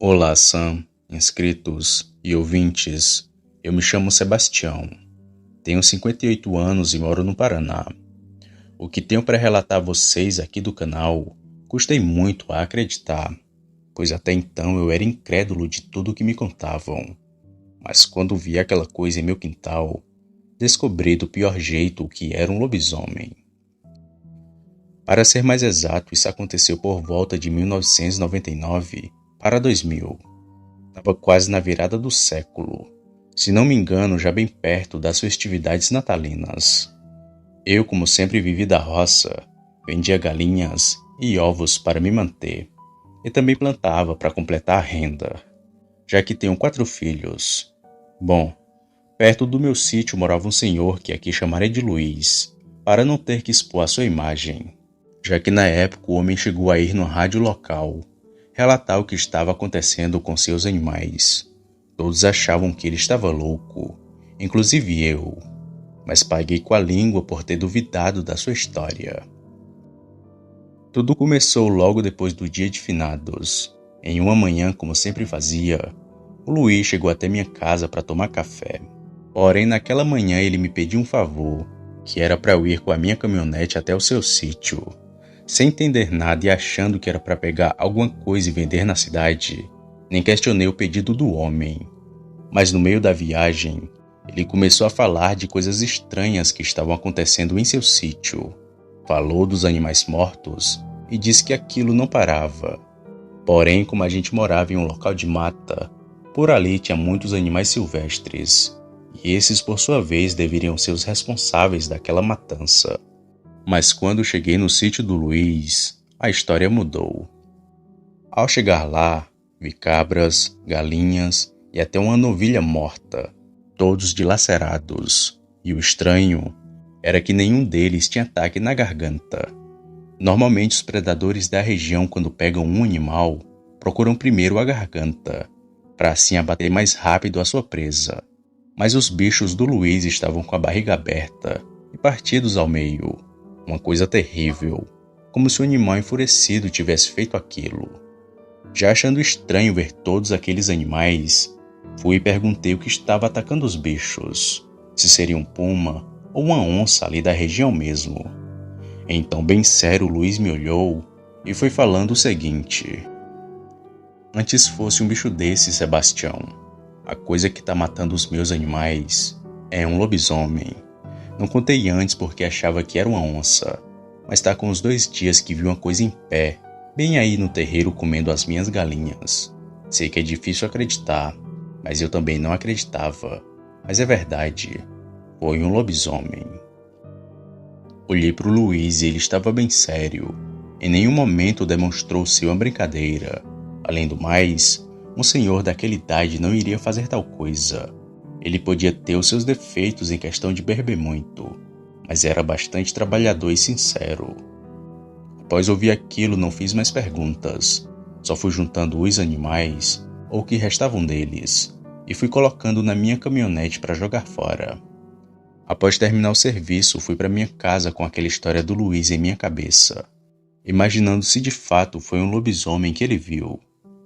Olá, Sam, inscritos e ouvintes. Eu me chamo Sebastião. Tenho 58 anos e moro no Paraná. O que tenho para relatar a vocês aqui do canal, custei muito a acreditar, pois até então eu era incrédulo de tudo o que me contavam. Mas quando vi aquela coisa em meu quintal, descobri do pior jeito o que era um lobisomem. Para ser mais exato, isso aconteceu por volta de 1999 para 2000. Estava quase na virada do século. Se não me engano, já bem perto das festividades natalinas. Eu, como sempre vivi da roça, vendia galinhas e ovos para me manter. E também plantava para completar a renda, já que tenho 4 filhos. Bom, perto do meu sítio morava um senhor que aqui chamarei de Luiz, para não ter que expor a sua imagem, já que na época o homem chegou a ir no rádio local relatar o que estava acontecendo com seus animais. Todos achavam que ele estava louco, inclusive eu, mas paguei com a língua por ter duvidado da sua história. Tudo começou logo depois do dia de finados. Em uma manhã, como sempre fazia, o Luiz chegou até minha casa para tomar café. Porém, naquela manhã ele me pediu um favor, que era para eu ir com a minha caminhonete até o seu sítio. Sem entender nada e achando que era para pegar alguma coisa e vender na cidade, nem questionei o pedido do homem. Mas no meio da viagem, ele começou a falar de coisas estranhas que estavam acontecendo em seu sítio. Falou dos animais mortos e disse que aquilo não parava. Porém, como a gente morava em um local de mata, por ali tinha muitos animais silvestres, e esses por sua vez deveriam ser os responsáveis daquela matança. Mas quando cheguei no sítio do Luiz, a história mudou. Ao chegar lá, vi cabras, galinhas e até uma novilha morta, todos dilacerados, e o estranho era que nenhum deles tinha ataque na garganta. Normalmente os predadores da região, quando pegam um animal, procuram primeiro a garganta, para assim abater mais rápido a sua presa. Mas os bichos do Luiz estavam com a barriga aberta e partidos ao meio. Uma coisa terrível, como se o animal enfurecido tivesse feito aquilo. Já achando estranho ver todos aqueles animais, fui e perguntei o que estava atacando os bichos, se seria um puma ou uma onça ali da região mesmo. Então, bem sério, o Luiz me olhou e foi falando o seguinte: antes fosse um bicho desse, Sebastião. A coisa que está matando os meus animais é um lobisomem. Não contei antes porque achava que era uma onça, mas está com uns 2 dias que vi uma coisa em pé, bem aí no terreiro comendo as minhas galinhas. Sei que é difícil acreditar, mas eu também não acreditava. Mas é verdade, foi um lobisomem. Olhei para o Luiz e ele estava bem sério. Em nenhum momento demonstrou ser uma brincadeira. Além do mais, um senhor daquela idade não iria fazer tal coisa. Ele podia ter os seus defeitos em questão de beber muito, mas era bastante trabalhador e sincero. Após ouvir aquilo, não fiz mais perguntas. Só fui juntando os animais, ou o que restavam deles, e fui colocando na minha caminhonete para jogar fora. Após terminar o serviço, fui para minha casa com aquela história do Luiz em minha cabeça, imaginando se de fato foi um lobisomem que ele viu.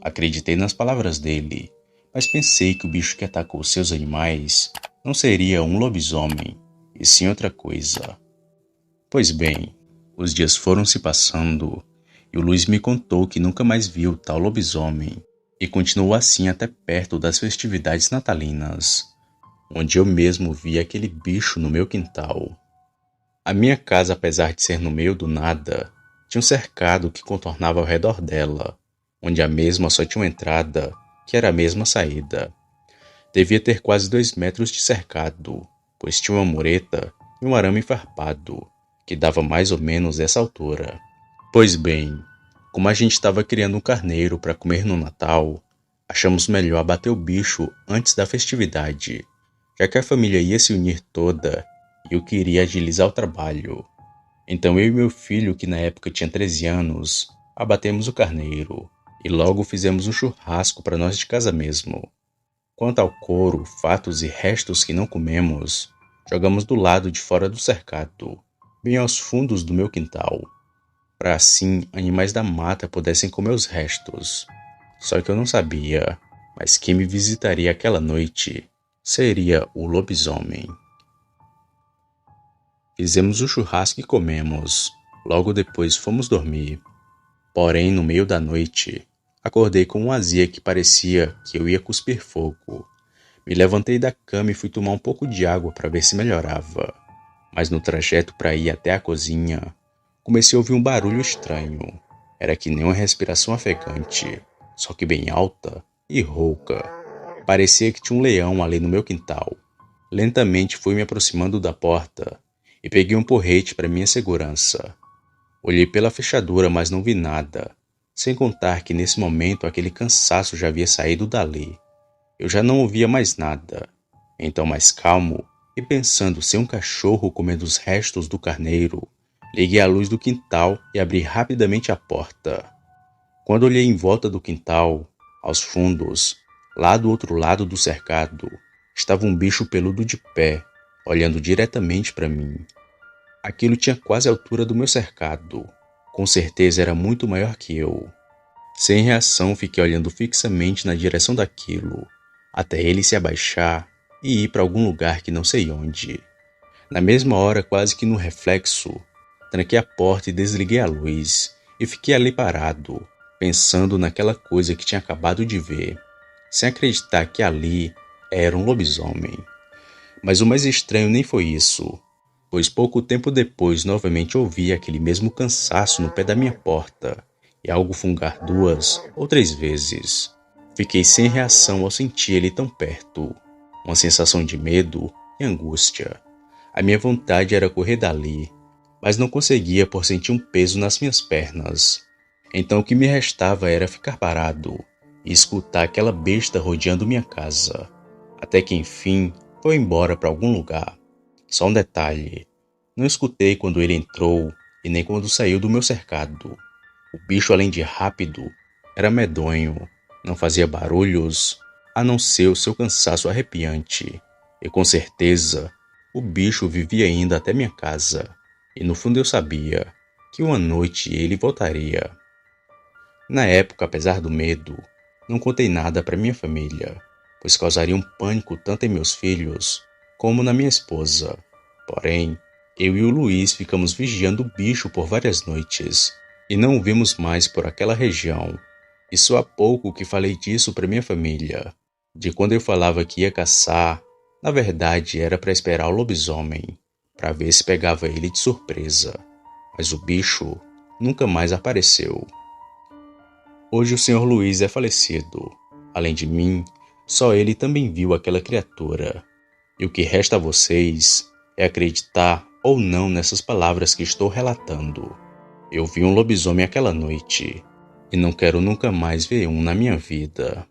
Acreditei nas palavras dele, mas pensei que o bicho que atacou seus animais não seria um lobisomem, e sim outra coisa. Pois bem, os dias foram se passando, e o Luiz me contou que nunca mais viu tal lobisomem, e continuou assim até perto das festividades natalinas, onde eu mesmo vi aquele bicho no meu quintal. A minha casa, apesar de ser no meio do nada, tinha um cercado que contornava ao redor dela, onde a mesma só tinha uma entrada, que era a mesma saída. Devia ter quase 2 metros de cercado, pois tinha uma mureta e um arame farpado, que dava mais ou menos essa altura. Pois bem, como a gente estava criando um carneiro para comer no Natal, achamos melhor abater o bicho antes da festividade, já que a família ia se unir toda e eu queria agilizar o trabalho. Então eu e meu filho, que na época tinha 13 anos, abatemos o carneiro e logo fizemos um churrasco para nós de casa mesmo. Quanto ao couro, fatos e restos que não comemos, jogamos do lado de fora do cercado, bem aos fundos do meu quintal, para assim animais da mata pudessem comer os restos. Só que eu não sabia, mas quem me visitaria aquela noite seria o lobisomem. Fizemos o churrasco e comemos. Logo depois fomos dormir. Porém, no meio da noite, acordei com uma azia que parecia que eu ia cuspir fogo. Me levantei da cama e fui tomar um pouco de água para ver se melhorava. Mas no trajeto para ir até a cozinha, comecei a ouvir um barulho estranho. Era que nem uma respiração ofegante, só que bem alta e rouca. Parecia que tinha um leão ali no meu quintal. Lentamente fui me aproximando da porta e peguei um porrete para minha segurança. Olhei pela fechadura, mas não vi nada, sem contar que nesse momento aquele cansaço já havia saído dali. Eu já não ouvia mais nada. Então, mais calmo e pensando ser um cachorro comendo os restos do carneiro, liguei a luz do quintal e abri rapidamente a porta. Quando olhei em volta do quintal, aos fundos, lá do outro lado do cercado, estava um bicho peludo de pé, olhando diretamente para mim. Aquilo tinha quase a altura do meu cercado. Com certeza era muito maior que eu. Sem reação, fiquei olhando fixamente na direção daquilo, até ele se abaixar e ir para algum lugar que não sei onde. Na mesma hora, quase que no reflexo, tranquei a porta e desliguei a luz, e fiquei ali parado, pensando naquela coisa que tinha acabado de ver, sem acreditar que ali era um lobisomem. Mas o mais estranho nem foi isso, pois pouco tempo depois novamente ouvi aquele mesmo cansaço no pé da minha porta, e algo fungar 2 ou 3 vezes. Fiquei sem reação ao sentir ele tão perto, uma sensação de medo e angústia. A minha vontade era correr dali, mas não conseguia por sentir um peso nas minhas pernas. Então o que me restava era ficar parado e escutar aquela besta rodeando minha casa, até que enfim foi embora para algum lugar. Só um detalhe, não escutei quando ele entrou e nem quando saiu do meu cercado. O bicho, além de rápido, era medonho, não fazia barulhos, a não ser o seu cansaço arrepiante. E com certeza, o bicho vivia ainda até minha casa, e no fundo eu sabia que uma noite ele voltaria. Na época, apesar do medo, não contei nada para minha família, pois causaria um pânico tanto em meus filhos como na minha esposa. Porém, eu e o Luiz ficamos vigiando o bicho por várias noites e não o vimos mais por aquela região. E só há pouco que falei disso para minha família, de quando eu falava que ia caçar, na verdade era para esperar o lobisomem, para ver se pegava ele de surpresa. Mas o bicho nunca mais apareceu. Hoje o Sr. Luiz é falecido. Além de mim, só ele também viu aquela criatura. E o que resta a vocês é acreditar ou não nessas palavras que estou relatando. Eu vi um lobisomem aquela noite e não quero nunca mais ver um na minha vida.